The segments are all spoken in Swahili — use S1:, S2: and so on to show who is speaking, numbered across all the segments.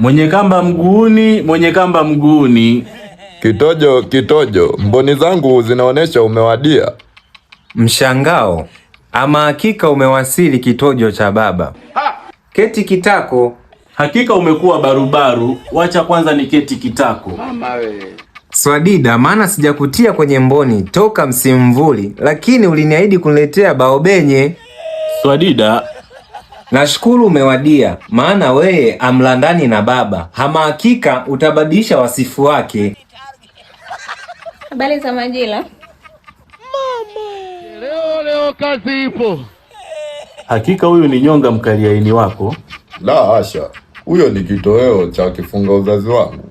S1: Mwenye kamba mguuni, mwenye kamba mguuni.
S2: Kitojo, mboni zangu zinaonesha umewadia.
S3: Mshangao, ama hakika umewasili kitojo cha baba. Keti kitako.
S1: Hakika umekuwa barubaru, wacha kwanza ni keti kitako.
S4: Mama we.
S3: Swadida, maana sijakutia kwenye mboni toka msimvuli, lakini uliniahidi kuniletea baobenye.
S1: Swadida,
S3: nashukuru umewadia, maana weye amlandani na baba. Hama hakika utabadilisha wasifu wake.
S5: Habari za majira?
S4: Mama. Leo kazi ipo.
S1: hakika huyu ni nyonga mkaliaini wako.
S2: La asha, huyo ni kitoweo cha kifunga uzazi wangu.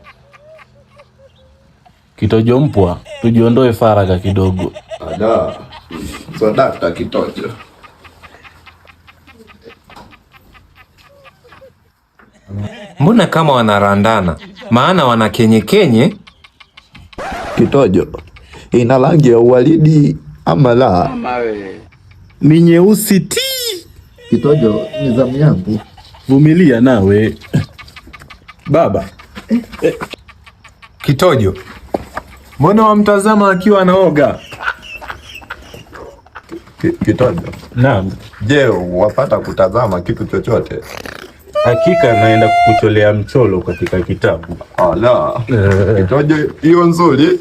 S1: Kitojo mpwa, tujiondoe faragha kidogo.
S2: Ada, swadakta kitojo.
S3: Mbona kama wanarandana? Maana wana kenye.
S2: Kitojo, ina rangi ya uwaridi ama la?
S4: Mama we.
S1: Ni nyeusi ti.
S2: Kitojo, ni zamu yangu.
S1: Vumilia nawe. Baba.
S3: Kitojo, mbona wamtazama akiwa anaoga?
S2: Kitojo.
S1: Naam.
S2: Je, wapata kutazama kitu chochote?
S1: Hakika naenda kukucholea mcholo katika kitabu.
S2: Ala. Kitojo, hiyo nzuri.